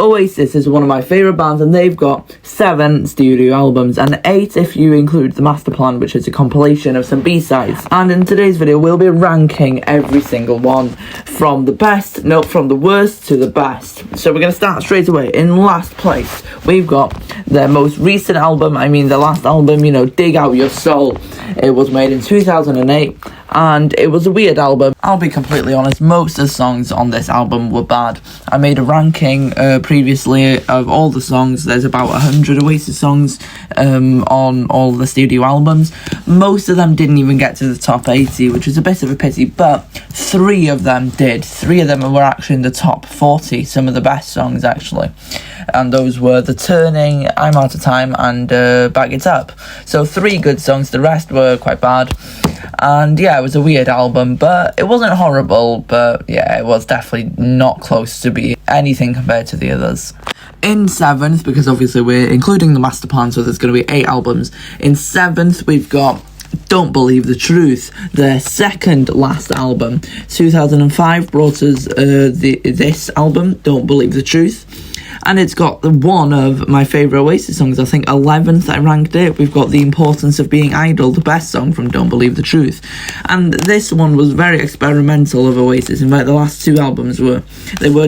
Oasis is one of my favourite bands, and they've got 7 studio albums, and 8 if you include the Master Plan, which is a compilation of some B-sides. And in today's video, we'll be ranking every single one from the worst to the best. So we're going to start straight away. In last place, we've got their most recent album, the last album, Dig Out Your Soul. It was made in 2008, and it was a weird album. I'll be completely honest, most of the songs on this album were bad. I made a ranking previously of all the songs. There's about 100 Oasis songs on all the studio albums. Most of them didn't even get to the top 80, which is a bit of a pity, but 3 of them did. 3 of them were actually in the top 40, some of the best songs actually. And those were The Turning, I'm Out of Time, and Back It Up. So 3 good songs, the rest were quite bad. And yeah, it was a weird album, but it wasn't horrible, but yeah, it was definitely not close to be anything compared to the others. In 7th, because obviously we're including the Master Plan, so there's going to be 8 albums. In 7th, we've got Don't Believe the Truth, their second last album. 2005 brought us this album, Don't Believe the Truth. And it's got one of my favourite Oasis songs. I think 11th I ranked it. We've got The Importance of Being Idle, the best song from Don't Believe the Truth. And this one was very experimental of Oasis. In fact, the last 2 albums were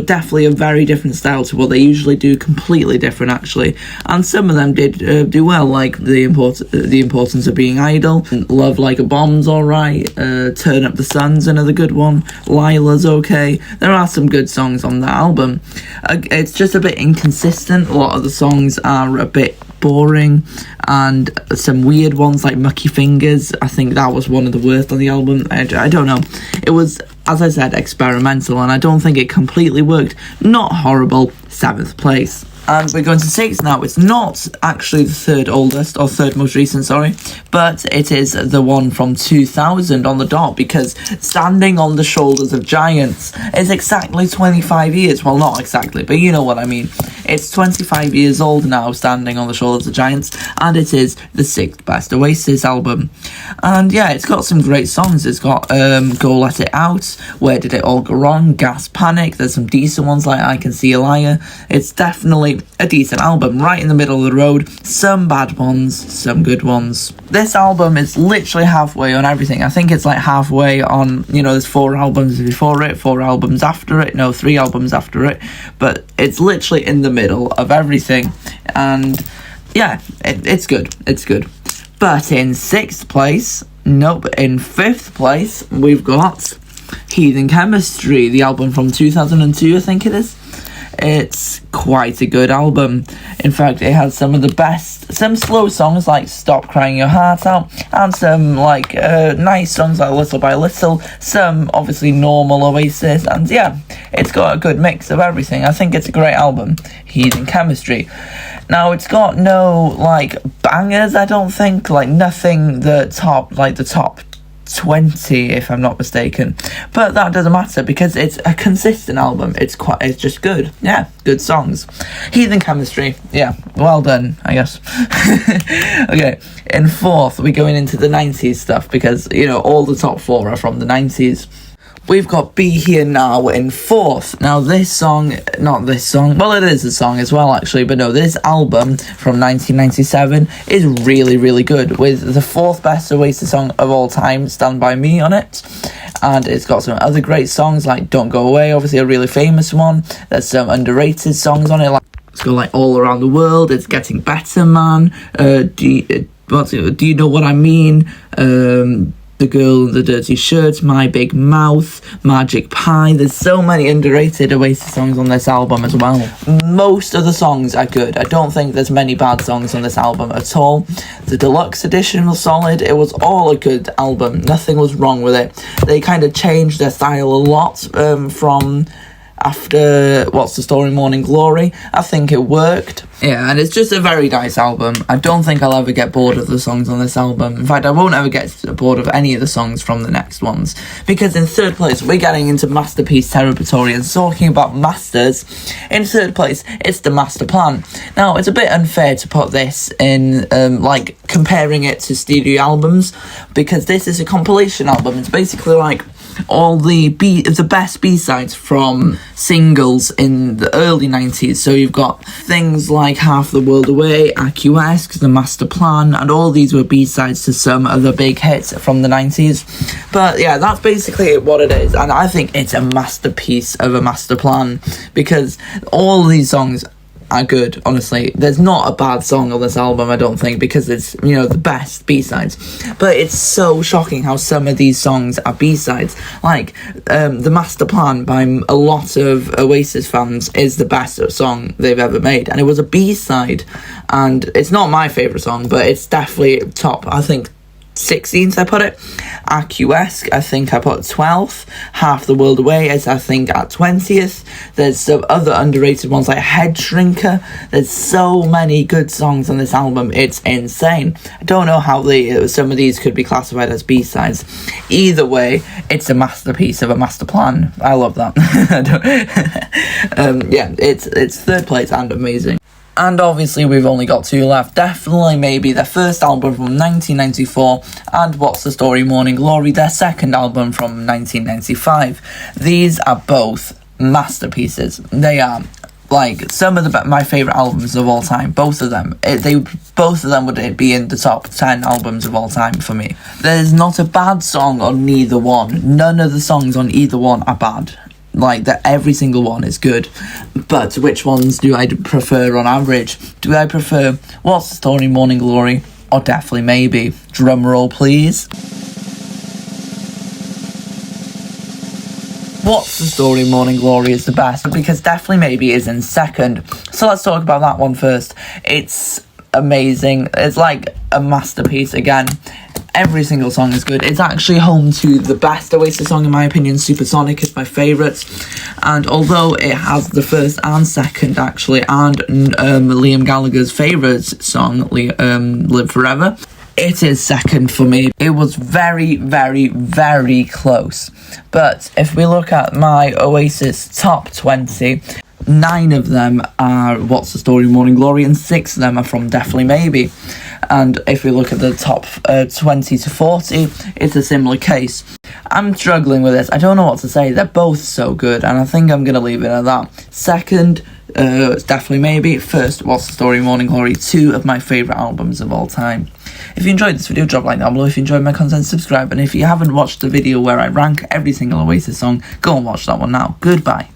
definitely a very different style to what they usually do, completely different actually. And some of them did do well, like The Importance of Being Idle, Love Like a Bomb's alright, Turn Up the Sun's another good one, Lila's okay. There are some good songs on that album. It's just a bit inconsistent. A lot of the songs are a bit boring, and some weird ones like Mucky Fingers, I think that was one of the worst on the album. I don't know. It was, as I said, experimental, and I don't think it completely worked. Not horrible. 7th place. And we're going to 6 now. It's not actually the third most recent, but it is the one from 2000 on the dot, because Standing on the Shoulders of Giants is exactly 25 years. Well, not exactly, but you know what I mean. It's 25 years old now, Standing on the Shoulders of Giants, and it is the 6th best Oasis album. And yeah, it's got some great songs. It's got Go Let It Out, Where Did It All Go Wrong, Gas Panic. There's some decent ones like I Can See a Liar. It's definitely a decent album, right in the middle of the road. Some bad ones, some good ones. This album is literally halfway on everything. I think it's like halfway on, there's 4 albums before it, 4 albums after it, 3 albums after it, but it's literally in the middle of everything. And yeah, it's good. But in 6th place, in 5th place, we've got Heathen Chemistry, the album from 2002, I think it is. It's quite a good album. In fact, it has some slow songs like Stop Crying Your Heart Out, and some nice songs like Little by Little, some obviously normal Oasis, and yeah, it's got a good mix of everything. I think it's a great album, Heathen Chemistry. Now, it's got no bangers, I don't think, nothing the top 20 if I'm not mistaken, but that doesn't matter because it's a consistent album. It's just good. Yeah, good songs. Heathen Chemistry, yeah, well done, I guess. Okay, in 4th we're going into the 90s stuff, because all the top 4 are from the 90s. We've got Be Here Now in 4th. Now well, it is a song as well actually, but no, this album from 1997 is really, really good, with the 4th best Oasis song of all time, Stand By Me, on it. And it's got some other great songs like Don't Go Away, obviously a really famous one. There's some underrated songs on it, it's got All Around the World, It's Getting Better Man, Do You Know What I Mean, The Girl in the Dirty Shirt, My Big Mouth, Magic Pie. There's so many underrated Oasis songs on this album as well. Most of the songs are good. I don't think there's many bad songs on this album at all. The deluxe edition was solid. It was all a good album. Nothing was wrong with it. They kind of changed their style a lot from after What's the Story, Morning Glory. I think it worked. Yeah, and it's just a very nice album. I don't think I'll ever get bored of the songs on this album. In fact, I won't ever get bored of any of the songs from the next ones. Because in 3rd place, we're getting into masterpiece territory and talking about masters. In 3rd place, it's the Master Plan. Now, it's a bit unfair to put this in, comparing it to studio albums, because this is a compilation album. It's basically all the best B-sides from singles in the early 90s. So you've got things like Half the World Away, Aquesque, The Master Plan, and all these were B-sides to some of the big hits from the 90s. But yeah, that's basically what it is, and I think it's a masterpiece of a master plan, because all these songs are good, honestly. There's not a bad song on this album, I don't think, because it's, you know, the best B-sides. But it's so shocking how some of these songs are B-sides. Like, The Master Plan by a lot of Oasis fans is the best song they've ever made, and it was a B-side. And it's not my favourite song, but it's definitely top, I think, 16th I put it. Aquesque, I think I put 12th. Half the World Away is, I think, at 20th. There's some other underrated ones like Head Shrinker. There's so many good songs on this album, it's insane. I don't know how some of these could be classified as B-sides. Either way, it's a masterpiece of a master plan. I love that. Yeah, it's third place and amazing. And obviously we've only got two left. Definitely Maybe, their first album from 1994, and What's the Story, Morning Glory, their second album from 1995. These are both masterpieces. They are like some of my favourite albums of all time. Both of them. Both of them would be in the top 10 albums of all time for me. There's not a bad song on neither one. None of the songs on either one are bad. Like, that every single one is good. But which ones do I prefer on average? Do I prefer What's the Story, Morning Glory, or Definitely Maybe? Drum roll, please. What's the Story, Morning Glory is the best, because Definitely Maybe is in second. So let's talk about that one first. It's amazing. It's like a masterpiece again. Every single song is good. It's actually home to the best Oasis song in my opinion. Supersonic is my favourite, and although it has the first and second actually, and Liam Gallagher's favourite song, Live Forever, it is second for me. It was very, very, very close. But if we look at my Oasis top 20, 9 of them are What's the Story, Morning Glory, and 6 of them are from Definitely Maybe. And if we look at the top 20 to 40, it's a similar case. I'm struggling with this. I don't know what to say. They're both so good, and I think I'm going to leave it at that. Second, it's Definitely Maybe. First, What's the Story, Morning Glory. 2 of my favourite albums of all time. If you enjoyed this video, drop a like down below. If you enjoyed my content, subscribe. And if you haven't watched the video where I rank every single Oasis song, go and watch that one now. Goodbye.